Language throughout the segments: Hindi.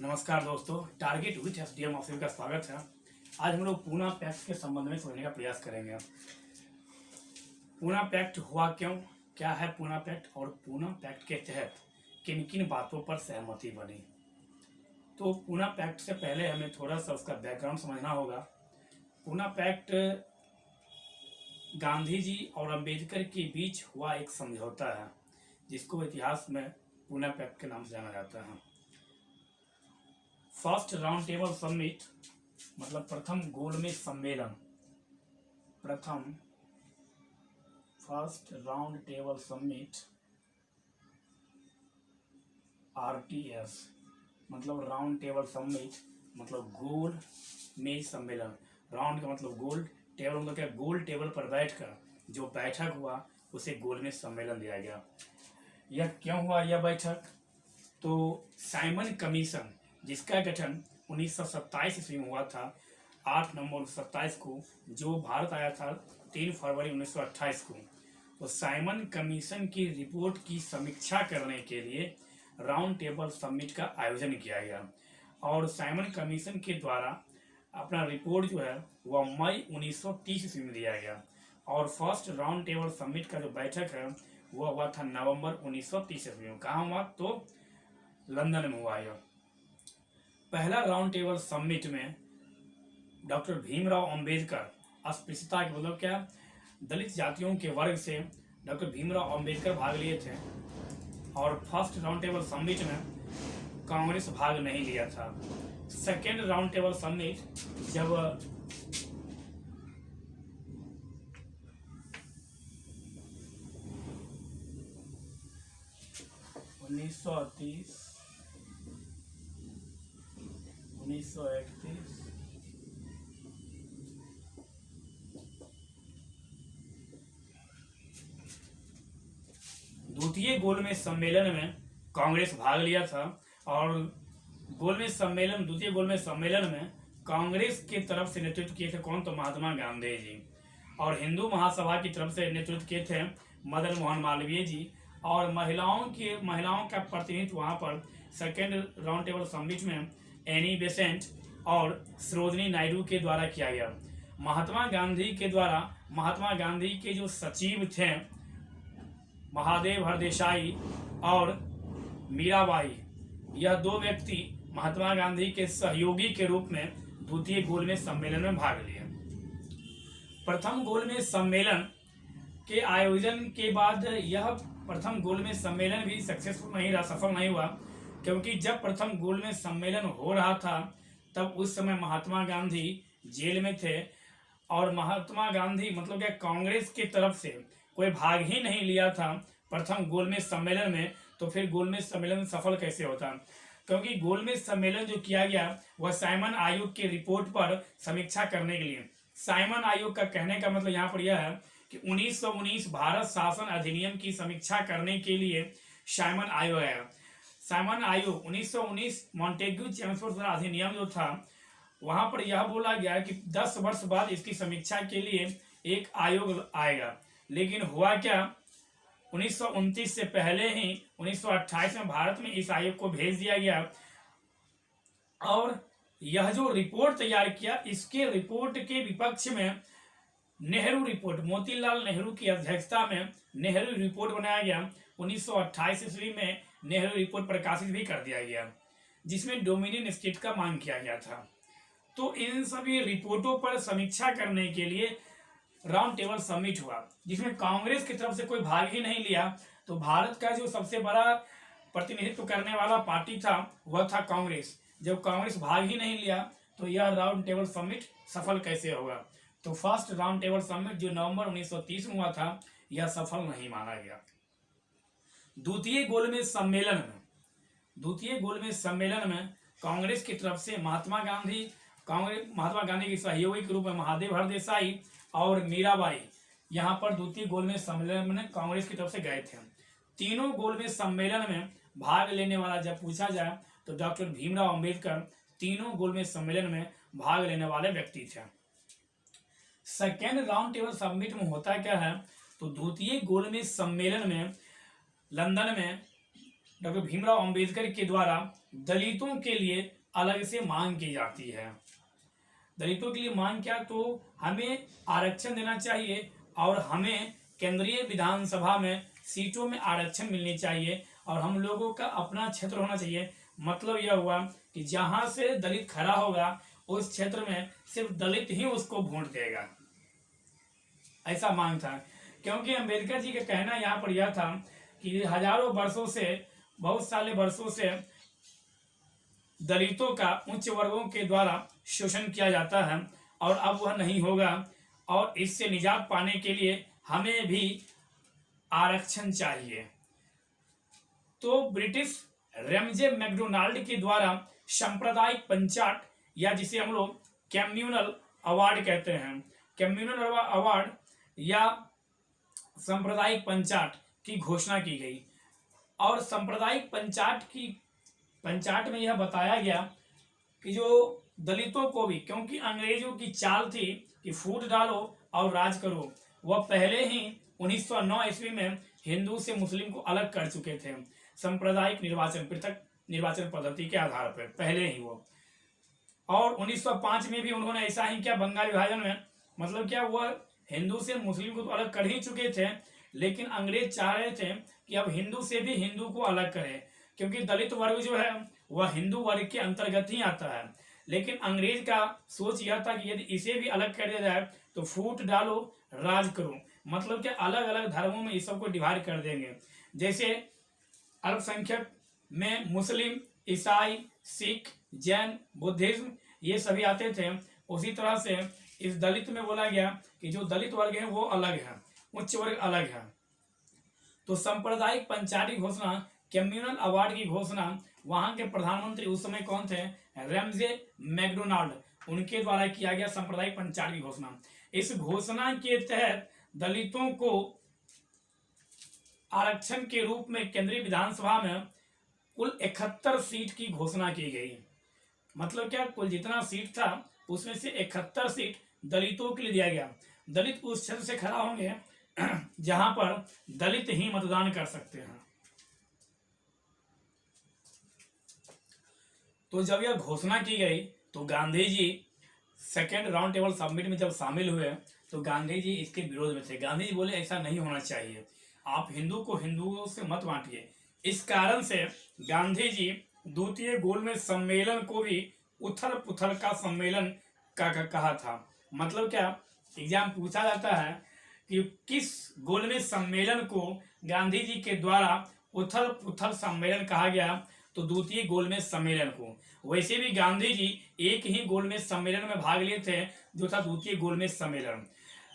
नमस्कार दोस्तों, टारगेट विथ एसडीएम ऑफिस का स्वागत है। आज हम लोग पूना पैक्ट के संबंध में समझने का प्रयास करेंगे। पूना पैक्ट हुआ क्यों, क्या है पूना पैक्ट और पूना पैक्ट के तहत किन किन बातों पर सहमति बनी। तो पूना पैक्ट से पहले हमें थोड़ा सा उसका बैकग्राउंड समझना होगा। पूना पैक्ट गांधी जी और अंबेडकर के बीच हुआ एक समझौता है, जिसको इतिहास में पूना पैक्ट के नाम से जाना जाता है। फर्स्ट राउंड टेबल समिट मतलब प्रथम गोलमेज सम्मेलन, first round table summit RTS मतलब राउंड टेबल समिट मतलब गोल मेज सम्मेलन। राउंड का मतलब गोल, टेबल मतलब क्या, गोल टेबल पर बैठकर जो बैठक हुआ उसे गोल मेज सम्मेलन दिया गया। यह क्यों हुआ यह बैठक? तो साइमन कमीशन जिसका गठन 1927 ईस्वी में हुआ था, 8 नवंबर 1927 को, जो भारत आया था 3 फरवरी 1928 को। तो साइमन कमीशन की रिपोर्ट की समीक्षा करने के लिए राउंड टेबल समिट का आयोजन किया गया और साइमन कमीशन के द्वारा अपना रिपोर्ट जो है वह मई 1930 ईस्वी में दिया गया और फर्स्ट राउंड टेबल समिट का जो बैठक है वह हुआ था नवंबर 1930 ईस्वी में। कहाँ हुआ? तो लंदन में हुआ। यह पहला राउंड टेबल समिट में डॉक्टर भीमराव अंबेडकर, अस्पृश्यता के मतलब क्या, दलित जातियों के वर्ग से डॉक्टर भीमराव अंबेडकर भाग लिए थे और फर्स्ट राउंड टेबल समिट में कांग्रेस भाग नहीं लिया था। सेकेंड राउंड टेबल समिट जब 1931 1931 द्वितीय गोलमेज सम्मेलन में कांग्रेस भाग लिया था और द्वितीय गोलमेज सम्मेलन में कांग्रेस के तरफ से नेतृत्व किए थे कौन? तो महात्मा गांधी जी। और हिंदू महासभा की तरफ से नेतृत्व किए थे मदन मोहन मालवीय जी। और महिलाओं का प्रतिनिधित्व वहां पर सेकेंड राउंड टेबल समिट में एनी बेसेंट और सरोजनी नायडू के द्वारा किया गया। महात्मा गांधी के जो सचिव थे महादेव हरदेसाई और मीराबाई, यह दो व्यक्ति महात्मा गांधी के सहयोगी के रूप में द्वितीय गोलमेज सम्मेलन में भाग लिए। प्रथम गोलमेज सम्मेलन के आयोजन के बाद यह प्रथम गोलमेज सम्मेलन भी सफल नहीं हुआ, क्योंकि जब प्रथम गोलमेज सम्मेलन हो रहा था तब उस समय महात्मा गांधी जेल में थे और महात्मा गांधी मतलब क्या, कांग्रेस की तरफ से कोई भाग ही नहीं लिया था प्रथम गोलमेज सम्मेलन में। तो फिर गोलमेज सम्मेलन सफल कैसे होता? क्योंकि गोलमेज सम्मेलन जो किया गया वह साइमन आयोग की रिपोर्ट पर समीक्षा करने के लिए। साइमन आयोग का कहने का मतलब यहाँ पर यह है कि 1919 भारत शासन अधिनियम की समीक्षा करने के लिए साइमन आयोग आया। साइमन आयोग 1919 मॉन्टेग्यू चेम्सफोर्ड अधिनियम जो था वहां पर यह बोला गया कि 10 वर्ष बाद इसकी समीक्षा के लिए एक आयोग आएगा। लेकिन हुआ क्या, 1929 से पहले ही 1928 में भारत में इस आयोग को भेज दिया गया और यह जो रिपोर्ट तैयार किया, इसके रिपोर्ट के विपक्ष में नेहरू रिपोर्ट, मोतीलाल नेहरू की अध्यक्षता में नेहरू रिपोर्ट बनाया गया। 1928 ईस्वी में नेहरू रिपोर्ट प्रकाशित भी कर दिया गया, जिसमें डोमिनियन स्टेट का मांग किया गया था। तो इन सभी रिपोर्टों पर समीक्षा करने के लिए राउंड टेबल समिट हुआ, जिसमें कांग्रेस की तरफ से कोई भाग ही नहीं लिया। तो भारत का जो सबसे बड़ा प्रतिनिधित्व करने वाला पार्टी था वह था कांग्रेस। जब कांग्रेस भाग ही नहीं लिया तो यह राउंड टेबल समिट सफल कैसे होगा? तो फर्स्ट राउंड टेबल समिट जो नवंबर 1930 में हुआ था यह सफल नहीं माना गया। द्वितीय गोलमेज सम्मेलन में कांग्रेस की तरफ से महात्मा गांधी के सहयोगी के रूप में महादेव हरदेसाई और मीराबाई यहाँ पर द्वितीय गोलमेज सम्मेलन में कांग्रेस की तरफ से गए थे। तीनों गोलमेज सम्मेलन में भाग लेने वाला जब पूछा जाए तो डॉक्टर भीमराव अंबेडकर तीनों गोलमेज सम्मेलन में भाग लेने वाले व्यक्ति थे। सेकेंड राउंड टेबल समिट में होता क्या है, तो द्वितीय गोलमेज सम्मेलन में लंदन में डॉक्टर भीमराव अंबेडकर के द्वारा दलितों के लिए अलग से मांग की जाती है। दलितों के लिए मांग क्या, तो हमें आरक्षण देना चाहिए और हमें केंद्रीय विधानसभा में सीटों में आरक्षण मिलनी चाहिए और हम लोगों का अपना क्षेत्र होना चाहिए। मतलब यह हुआ कि जहां से दलित खड़ा होगा उस क्षेत्र में सिर्फ दलित ही उसको वोट देगा, ऐसा मांग था। क्योंकि अंबेडकर जी का कहना यहाँ पर यह था कि हजारों वर्षों से, बहुत सारे वर्षों से दलितों का उच्च वर्गों के द्वारा शोषण किया जाता है और अब वह नहीं होगा और इससे निजात पाने के लिए हमें भी आरक्षण चाहिए। तो ब्रिटिश रेमजे मैकडोनाल्ड के द्वारा सांप्रदायिक पंचायत, या जिसे हम लोग कम्युनल अवार्ड कहते हैं, कम्युनल अवार्ड या सांप्रदायिक पंचायत की घोषणा की गई। और सांप्रदायिक पंचायत में यह बताया गया कि जो दलितों को भी, क्योंकि अंग्रेजों की चाल थी कि फूट डालो और राज करो, वह पहले ही 1909 ईस्वी में हिंदू से मुस्लिम को अलग कर चुके थे सांप्रदायिक निर्वाचन, पृथक निर्वाचन पद्धति के आधार पर पहले ही वो। और 1905 में भी उन्होंने ऐसा ही किया बंगाल विभाजन में। मतलब क्या, वह हिंदू से मुस्लिम को तो अलग कर ही चुके थे, लेकिन अंग्रेज चाह रहे थे कि अब हिंदू से भी हिंदू को अलग करें, क्योंकि दलित वर्ग जो है वह हिंदू वर्ग के अंतर्गत ही आता है। लेकिन अंग्रेज का सोच यह था कि यदि इसे भी अलग कर दिया जाए तो फूट डालो राज करो, मतलब क्या अलग अलग धर्मों में इस सबको डिवाइड कर देंगे। जैसे अल्पसंख्यक में मुस्लिम, ईसाई, सिख, जैन, बुद्धिज्म ये सभी आते थे, उसी तरह से इस दलित में बोला गया कि जो दलित वर्ग है वो अलग है, उच्च वर्ग अलग है। तो सांप्रदायिक पंचायत की घोषणा, कम्युनल अवार्ड की घोषणा वहां के प्रधानमंत्री उस समय कौन थे, रेमजे मैकडोनाल्ड, उनके द्वारा किया गया सांप्रदायिक पंचायत की घोषणा। इस घोषणा के तहत दलितों को आरक्षण के रूप में केंद्रीय विधानसभा में कुल 71 सीट की घोषणा की गई। मतलब क्या, कुल जितना सीट था उसमें से 71 सीट दलितों के लिए दिया गया। दलित उस क्षेत्र से खड़ा होंगे जहां पर दलित ही मतदान कर सकते हैं। तो जब यह घोषणा की गई तो Gandhi ji second round table summit में जब शामिल हुए तो गांधी जी इसके विरोध में थे। गांधी जी बोले ऐसा नहीं होना चाहिए, आप हिंदू को हिंदुओं से मत बांटिए। इस कारण से गांधी जी द्वितीय गोलमेज सम्मेलन को भी उथल पुथल का सम्मेलन कहा था। मतलब क्या, एग्जाम पूछा जाता है कि किस गोलमेज सम्मेलन को गांधी जी के द्वारा उथल पुथल सम्मेलन कहा गया, तो द्वितीय गोलमेज सम्मेलन को। वैसे भी गांधी जी एक ही गोलमेज सम्मेलन में भाग लिए थे जो था द्वितीय गोलमेज सम्मेलन।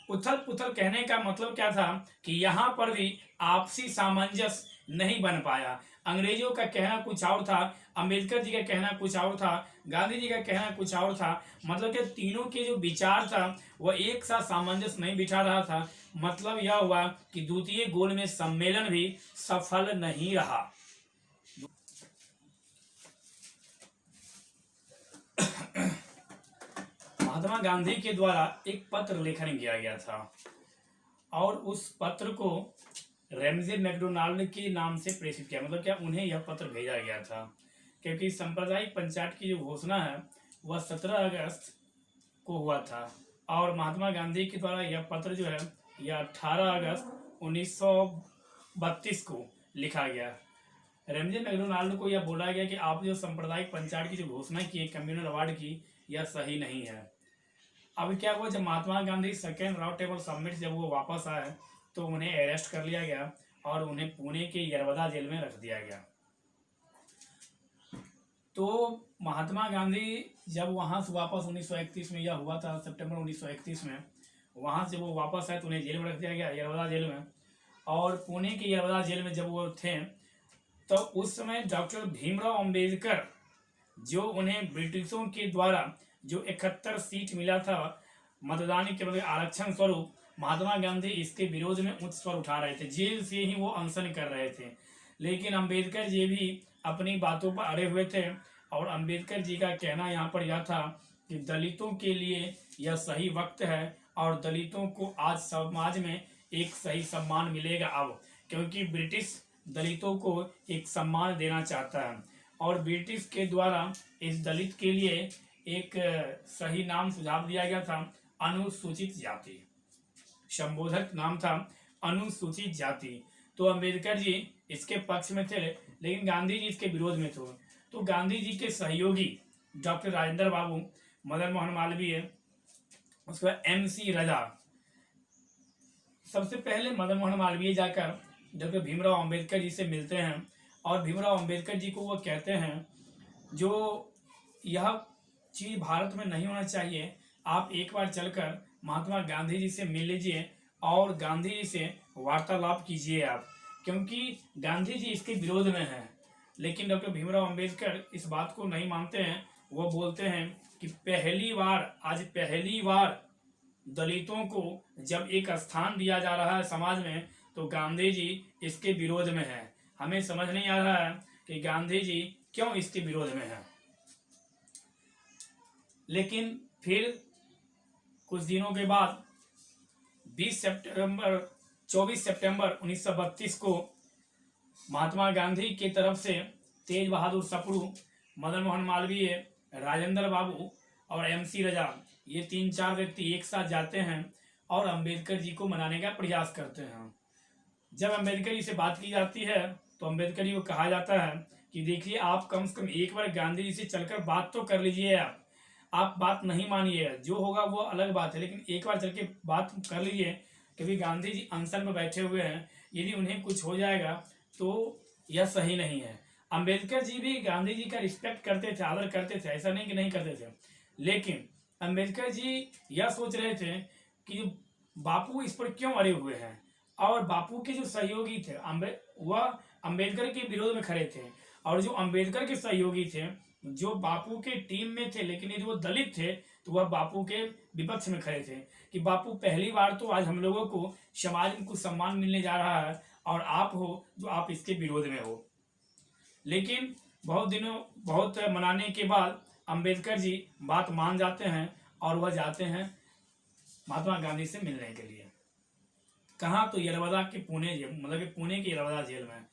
उथल पुथल कहने का मतलब क्या था कि यहाँ पर भी आपसी सामंजस्य नहीं बन पाया। अंग्रेजों का कहना कुछ और था, अंबेडकर जी का कहना कुछ और था, गांधी जी का कहना कुछ और था। मतलब कि तीनों के जो विचार था वह एक साथ सामंजस्य नहीं बिठा रहा था। मतलब यह हुआ कि द्वितीय गोलमेज सम्मेलन भी सफल नहीं रहा। महात्मा गांधी के द्वारा एक पत्र लेखन किया गया था और उस पत्र को रेमजे मैकडोनाल्ड के नाम से प्रेषित किया। मतलब क्या, उन्हें यह पत्र भेजा गया था क्योंकि सांप्रदायिक पंचायत की जो घोषणा है वह 17 अगस्त को हुआ था और महात्मा गांधी के द्वारा यह पत्र जो है यह 18 अगस्त 1932 को लिखा गया। रेमजे मैकडोनाल्ड को यह बोला गया कि आप जो सांप्रदायिक पंचायत की जो घोषणा की है कम्युनल अवार्ड की, यह सही नहीं है। अब क्या हुआ, जब Mahatma Gandhi second round table summit जब वो वापस आए तो उन्हें अरेस्ट कर लिया गया और उन्हें पुणे के यरवदा जेल में रख दिया गया। तो महात्मा गांधी जब वहां से वापस 1931 में यह हुआ था, सितंबर 1931 में वहां से वो वापस आए तो उन्हें जेल में रख दिया गया, यरवदा जेल में। और पुणे के यरवदा जेल में जब वो थे तो उस समय डॉक्टर भीमराव अंबेडकर, जो उन्हें ब्रिटिशों के द्वारा जो 71 सीट मिला था मतदान के मतलब आरक्षण स्वरूप, महात्मा गांधी इसके विरोध में उच्च स्वर उठा रहे थे। जेल से ही वो अनशन कर रहे थे, लेकिन अंबेडकर जी भी अपनी बातों पर अड़े हुए थे। और अंबेडकर जी का कहना यहाँ पर यह था कि दलितों के लिए यह सही वक्त है और दलितों को आज समाज में एक सही सम्मान मिलेगा अब, क्योंकि ब्रिटिश दलितों को एक सम्मान देना चाहता है। और ब्रिटिश के द्वारा इस दलित के लिए एक सही नाम सुझाव दिया गया था, अनुसूचित जाति। संबोधक नाम था अनुसूचित जाति। तो अंबेडकर जी इसके पक्ष में थे, लेकिन गांधी जी इसके विरोध में थे। तो गांधी जी के सहयोगी डॉक्टर राजेंद्र बाबू, मदन मोहन मालवीय, उसके बाद MC रजा। सबसे पहले मदन मोहन मालवीय जाकर डॉक्टर भीमराव अंबेडकर जी से मिलते हैं और भीमराव अंबेडकर जी को वो कहते हैं, जो यह चीज भारत में नहीं होना चाहिए, आप एक बार चलकर महात्मा गांधी जी से मिल लीजिए और गांधी जी से वार्तालाप कीजिए आप, क्योंकि गांधी जी इसके विरोध में हैं। लेकिन डॉक्टर भीमराव अंबेडकर इस बात को नहीं मानते हैं। वो बोलते हैं कि आज पहली बार दलितों को जब एक स्थान दिया जा रहा है समाज में, तो गांधी जी इसके विरोध में हैं। हमें समझ नहीं आ रहा है कि गांधी जी क्यों इसके विरोध में हैं। लेकिन फिर कुछ दिनों के बाद 24 सितंबर 1932 को महात्मा गांधी की तरफ से तेज बहादुर सप्रू, मदन मोहन मालवीय, राजेंद्र बाबू और MC रजा, ये 3-4 व्यक्ति एक साथ जाते हैं और अंबेडकर जी को मनाने का प्रयास करते हैं। जब अंबेडकर जी से बात की जाती है तो अंबेडकर जी को कहा जाता है कि देखिए, आप कम से कम एक बार गांधी जी से चलकर बात तो कर लीजिए। आप बात नहीं मानिए, जो होगा वो अलग बात है, लेकिन एक बार चल के बात कर लीजिए, क्योंकि गांधी जी अनशन में बैठे हुए हैं। यदि उन्हें कुछ हो जाएगा तो यह सही नहीं है। अंबेडकर जी भी गांधी जी का रिस्पेक्ट करते थे, आदर करते थे, ऐसा नहीं कि नहीं करते थे। लेकिन अंबेडकर जी यह सोच रहे थे कि बापू इस पर क्यों अड़े हुए हैं, और बापू के जो सहयोगी थे वह अंबेडकर के विरोध में खड़े थे, और जो अंबेडकर के सहयोगी थे जो बापू के टीम में थे, लेकिन यदि वो दलित थे तो वह बापू के विपक्ष में खड़े थे कि बापू, पहली बार तो आज हम लोगों को समाज में कुछ सम्मान मिलने जा रहा है और आप हो जो आप इसके विरोध में हो। लेकिन बहुत मनाने के बाद अंबेडकर जी बात मान जाते हैं और वह जाते हैं महात्मा गांधी से मिलने के लिए। कहाँ? तो यरवदा के पुणे जेल, मतलब कि पुणे के यरवदा जेल में।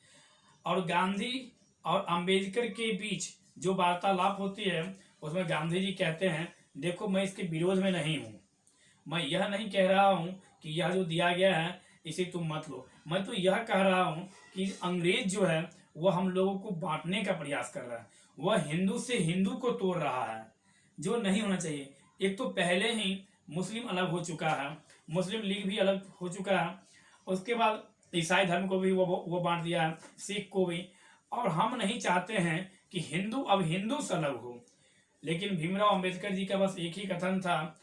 और गांधी और अंबेडकर के बीच जो वार्तालाप होती है उसमें गांधी जी कहते हैं, देखो, मैं इसके विरोध में नहीं हूँ, मैं यह नहीं कह रहा हूँ कि यह जो दिया गया है इसे तुम मत लो, मैं तो यह कह रहा हूँ कि अंग्रेज जो है वह हम लोगों को बांटने का प्रयास कर रहा है, वह हिंदू से हिंदू को तोड़ रहा है, जो नहीं होना चाहिए। एक तो पहले ही मुस्लिम अलग हो चुका है, मुस्लिम लीग भी अलग हो चुका है, उसके बाद ईसाई धर्म को भी वो बांट दिया है, सिख को भी, और हम नहीं चाहते हैं कि हिंदू अब हिंदू से अलग हो। लेकिन भीमराव अंबेडकर जी का बस एक ही कथन था,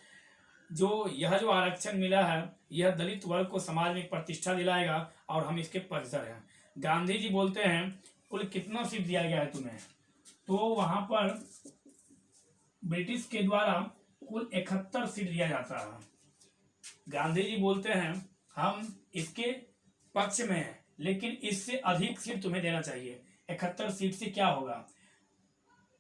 जो आरक्षण मिला है यह दलित वर्ग को समाज में प्रतिष्ठा दिलाएगा और हम इसके पक्षधर हैं। गांधी जी बोलते हैं, कुल कितना सीट दिया गया है तुम्हें? तो वहां पर ब्रिटिश के द्वारा कुल 71 सीट दिया जाता है। गांधी जी बोलते हैं, हम इसके पक्ष में हैं, लेकिन इससे अधिक सीट तुम्हें देना चाहिए। 71 सीट से क्या होगा?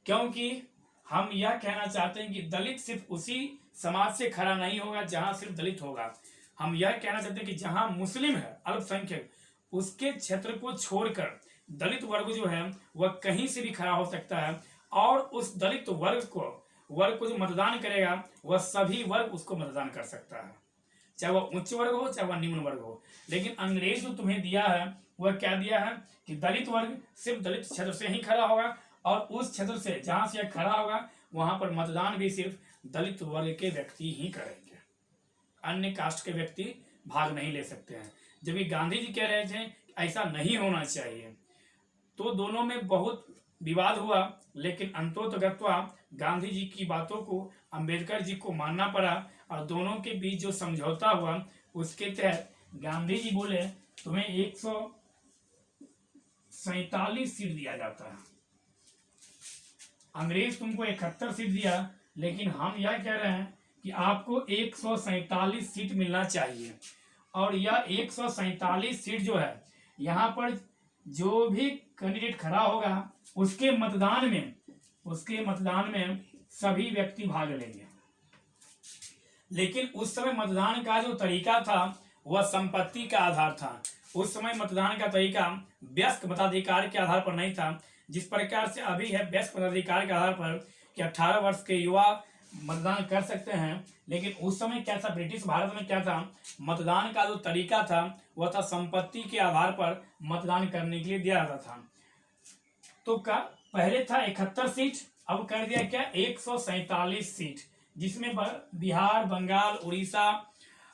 क्योंकि हम यह कहना चाहते हैं कि दलित सिर्फ उसी समाज से खड़ा नहीं होगा जहां सिर्फ दलित होगा। हम यह कहना चाहते हैं कि जहां मुस्लिम है, अल्पसंख्यक, उसके क्षेत्र को छोड़कर दलित वर्ग जो है वह कहीं से भी खड़ा हो सकता है, और उस दलित वर्ग को जो मतदान करेगा वह सभी वर्ग उसको मतदान कर सकता है, चाहे वह उच्च वर्ग हो चाहे वह निम्न वर्ग हो। लेकिन अंग्रेज जो तुम्हें दिया है वह क्या दिया है कि दलित वर्ग सिर्फ दलित क्षेत्र से ही खड़ा होगा, और उस क्षेत्र से जहां से खड़ा होगा वहां पर मतदान भी सिर्फ दलित वर्ग के व्यक्ति ही करेंगे, अन्य कास्ट के व्यक्ति भाग नहीं ले सकते हैं। जब ये गांधी जी कह रहे थे ऐसा नहीं होना चाहिए, तो दोनों में बहुत विवाद हुआ, लेकिन अंततोगत्वा गांधी जी की बातों को अंबेडकर जी को मानना पड़ा, और दोनों के बीच जो समझौता हुआ उसके तहत गांधी जी बोले, तुम्हें 147 सीट दिया जाता है, अंग्रेज तुमको 71 सीट दिया, लेकिन हम यह कह रहे हैं कि आपको 147 सीट मिलना चाहिए। और यह 147 सीट जो है, यहाँ पर जो भी कैंडिडेट खड़ा होगा उसके मतदान में सभी व्यक्ति भाग लेंगे। लेकिन उस समय मतदान का जो तरीका था वह संपत्ति का आधार था। उस समय मतदान का तरीका व्यस्क मताधिकार के आधार पर नहीं था। जिस प्रकार से अभी है वयस्क मताधिकार के आधार पर कि 18 वर्ष के युवा मतदान कर सकते हैं, लेकिन उस समय क्या था, ब्रिटिश भारत में क्या था, मतदान का जो तरीका था वह था संपत्ति के आधार पर मतदान करने के लिए दिया जाता था। तो का पहले था 71 सीट, अब कर दिया क्या 147 सीट, जिसमें बिहार, बंगाल, उड़ीसा,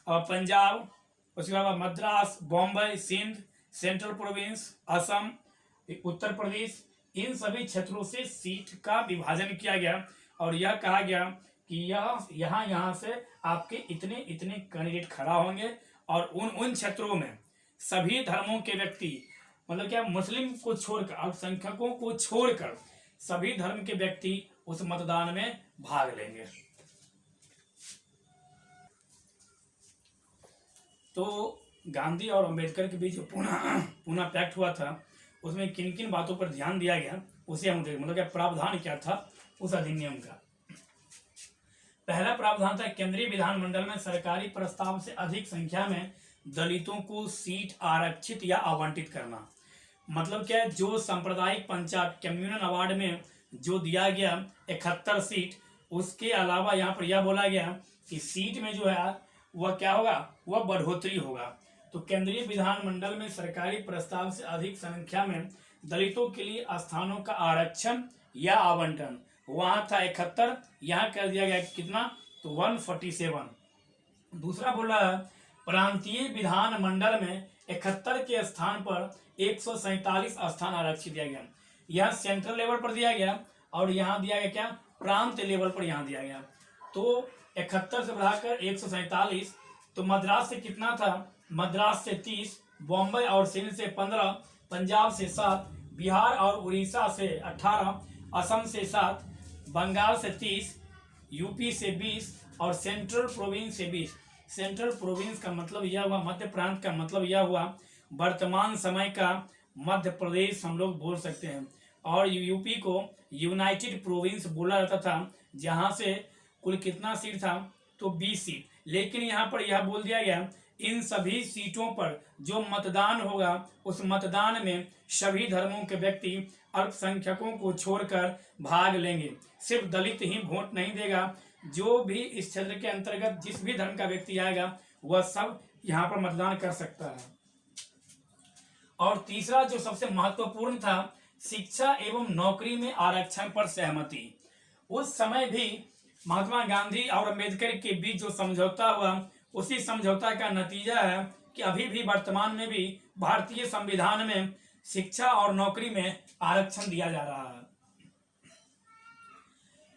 पंजाब, उसके अलावा मद्रास, बॉम्बे, सिंध, सेंट्रल प्रोविंस, असम, उत्तर प्रदेश, इन सभी क्षेत्रों से सीट का विभाजन किया गया और यह कहा गया कि यहाँ से आपके इतने इतने कैंडिडेट खड़ा होंगे और उन क्षेत्रों में सभी धर्मों के व्यक्ति, मतलब क्या मुस्लिम को छोड़कर, अल्पसंख्यकों को छोड़कर सभी धर्म के व्यक्ति उस मतदान में भाग लेंगे। तो गांधी और अंबेडकर के बीच जो पूना पैक्ट हुआ था उसमें किन किन बातों पर ध्यान दिया गया उसे हम देखें, मतलब क्या प्रावधान क्या था उस अधिनियम का। पहला प्रावधान था केंद्रीय विधानमंडल में सरकारी प्रस्ताव से अधिक संख्या में दलितों को सीट आरक्षित या आवंटित करना। मतलब क्या, जो सांप्रदायिक पंचायत कम्युनल अवार्ड में जो दिया गया 71 सीट, उसके अलावा यहाँ पर यह बोला गया कि सीट में जो है वह क्या होगा, वह बढ़ोतरी होगा। तो केंद्रीय विधानमंडल में सरकारी प्रस्ताव से अधिक संख्या में दलितों के लिए स्थानों का आरक्षण या आवंटन, वहां था 71, यहाँ कर दिया गया कितना, तो 147। दूसरा बोला प्रांतीय विधानमंडल में 71 के स्थान पर 147 स्थान आरक्षित दिया गया। यह सेंट्रल लेवल पर दिया गया और यहाँ दिया गया क्या, प्रांत लेवल पर यहाँ दिया गया। तो 71 से बढ़ाकर 147। तो मद्रास से कितना था, मद्रास से 30, बॉम्बे और सिंध से 15, पंजाब से 7, बिहार और उड़ीसा से 18, असम से 7, बंगाल से 30, यूपी से 20 और सेंट्रल प्रोविंस से 20। सेंट्रल प्रोविंस का मतलब यह हुआ, मध्य प्रांत का मतलब यह हुआ वर्तमान समय का मध्य प्रदेश हम लोग बोल सकते हैं। और यूपी को यूनाइटेड प्रोविंस बोला जाता था, जहां से कुल कितना सीट था, तो 20 सीट। लेकिन यहाँ पर यह बोल दिया गया इन सभी सीटों पर जो मतदान होगा उस मतदान में सभी धर्मों के व्यक्ति अल्पसंख्यकों को छोड़कर भाग लेंगे। सिर्फ दलित ही वोट नहीं देगा, जो भी इस क्षेत्र के अंतर्गत जिस भी धर्म का व्यक्ति आएगा वह सब यहाँ पर मतदान कर सकता है। और तीसरा जो सबसे महत्वपूर्ण था, शिक्षा एवं नौकरी में आरक्षण पर सहमति। उस समय भी महात्मा गांधी और अंबेडकर के बीच जो समझौता हुआ, उसी समझौता का नतीजा है कि अभी भी वर्तमान में भी भारतीय संविधान में शिक्षा और नौकरी में आरक्षण दिया जा रहा है।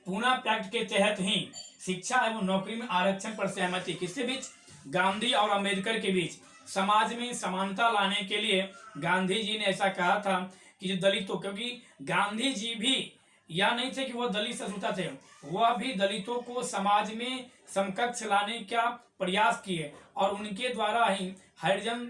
पूना पैक्ट के तहत ही शिक्षा एवं नौकरी में आरक्षण पर सहमति किसके बीच, गांधी और अंबेडकर के बीच। समाज में समानता लाने के लिए गांधी जी ने ऐसा कहा था कि जो दलितों, क्योंकि गांधी जी भी या नहीं थे कि वह दलित से जुड़ता थे, वह भी दलितों को समाज में समकक्ष लाने का प्रयास किए और उनके द्वारा ही हरिजन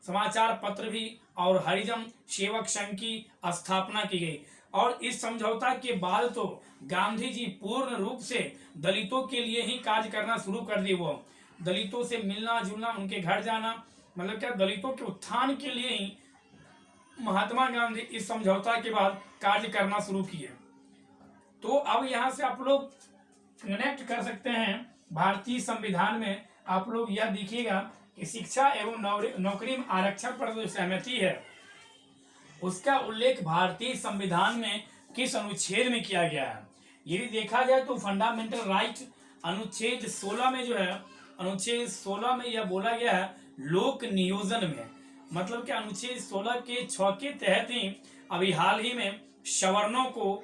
समाचार पत्र भी और हरिजन सेवक संघ की स्थापना की गई। और इस समझौता के बाद तो गांधी जी पूर्ण रूप से दलितों के लिए ही कार्य करना शुरू कर दिए। वो दलितों से मिलना जुलना, उनके घर जाना, मतलब क्या दलितों के उत्थान के लिए ही महात्मा गांधी इस समझौता के बाद कार्य करना शुरू किए। तो अब यहाँ से आप लोग कनेक्ट कर सकते हैं भारतीय संविधान में। आप लोग यह देखिएगा कि शिक्षा एवं नौकरी में आरक्षण पर जो सहमति है उसका उल्लेख भारतीय संविधान में किस अनुच्छेद में किया गया है। यदि देखा जाए तो फंडामेंटल राइट अनुच्छेद 16 में जो है, अनुच्छेद 16 में यह बोला गया है लोक नियोजन में, मतलब कि अनुच्छेद 16 के 6 के तहत ही अभी हाल ही में सवर्णों को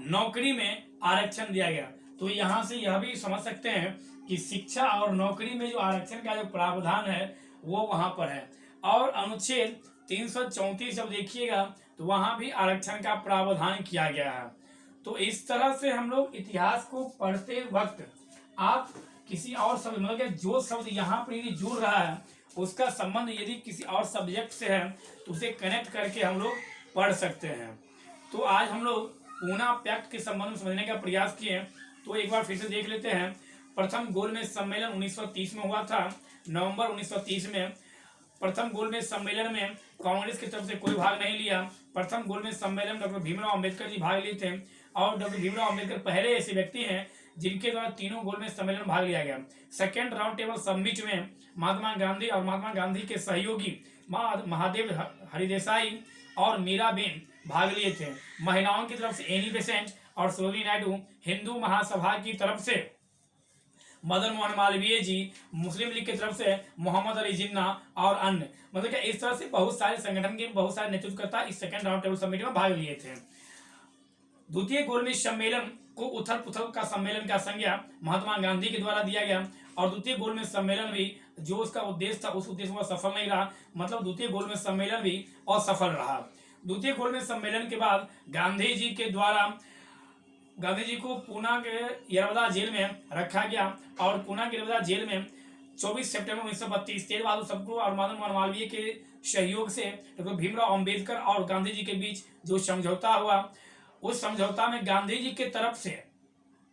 नौकरी में आरक्षण दिया गया। तो यहाँ से यह भी समझ सकते हैं कि शिक्षा और नौकरी में जो आरक्षण का जो प्रावधान है वो वहां पर है। और अनुच्छेद 334 जब देखिएगा तो वहां भी आरक्षण का प्रावधान किया गया है। तो इस तरह से हम लोग इतिहास को पढ़ते वक्त आप किसी और शब्द, मतलब जो शब्द यहाँ पर यदि जुड़ रहा है उसका संबंध यदि किसी और सब्जेक्ट से है तो उसे कनेक्ट करके हम लोग पढ़ सकते हैं। तो आज हम लोग पूना पैक्ट के संबंध में समझने का प्रयास किए। तो एक बार फिर से देख लेते हैं। प्रथम गोलमेज सम्मेलन 1930 में हुआ था, नवंबर 1930 में। प्रथम गोलमेज सम्मेलन में कांग्रेस की तरफ से कोई भाग नहीं लिया। प्रथम गोलमेज सम्मेलन डॉक्टर भीमराव अंबेडकर जी भाग लिए थे और डॉक्टर भीमराव अंबेडकर पहले ऐसे व्यक्ति हैं जिनके द्वारा तीनों गोलमेज सम्मेलन में भाग लिया गया। सेकेंड राउंड टेबल समिट में महात्मा गांधी और महात्मा गांधी के सहयोगी महादेव हरिदेसाई और मीराबेन भाग लिए थे। महिलाओं की तरफ से एनी बेसेंट और सरोजिनी नायडू, हिंदू महासभा की तरफ से मदन मोहन मालवीय जी, मुस्लिम लीग की तरफ से मोहम्मद अली जिन्ना और अन्य, मतलब कि इस तरह से बहुत सारे संगठन के बहुत सारे नेतृत्वकर्ता इस सेकंड राउंड टेबल समिट में भाग लिए थे। द्वितीय गोलमेज सम्मेलन को उथल पुथल का सम्मेलन का संज्ञा महात्मा गांधी के द्वारा दिया गया और द्वितीय गोलमेज सम्मेलन भी जो उसका उद्देश्य था उस उद्देश्य में सफल नहीं रहा, मतलब द्वितीय गोलमेज सम्मेलन भी असफल रहा। द्वितीय गोलमेज सम्मेलन के बाद गांधी जी को पूना के यरवदा जेल में रखा गया और पूना के यरवदा जेल में 24 सितंबर 1932 तेज बहादुर सप्रू और मदन मोहन मालवीय के सहयोग से डॉक्टर भीमराव अंबेडकर और गांधी जी के बीच जो समझौता हुआ, उस समझौता में गांधी जी के तरफ से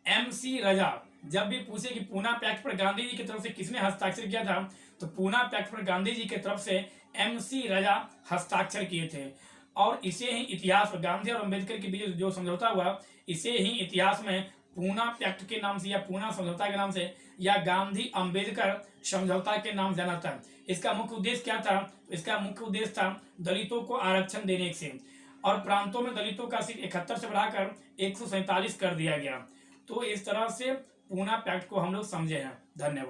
MC रजा, जब भी पूछे कि पूना पैक्ट पर गांधी जी की तरफ से किसने हस्ताक्षर किया था, तो पूना पैक्ट पर गांधी जी की तरफ से MC रजा हस्ताक्षर किए थे और इसे ही इतिहास में गांधी और अंबेडकर के बीच जो समझौता हुआ, इसे ही इतिहास में पूना पैक्ट के नाम से या पूना समझौता के नाम से या गांधी अंबेडकर समझौता के नाम जाना था। इसका मुख्य उद्देश्य क्या था? इसका मुख्य उद्देश्य था दलितों को आरक्षण देने से और प्रांतों में दलितों का सीट 71 से बढ़ाकर 147 कर दिया गया। तो इस तरह से पूना पैक्ट को हम लोग समझे हैं। धन्यवाद।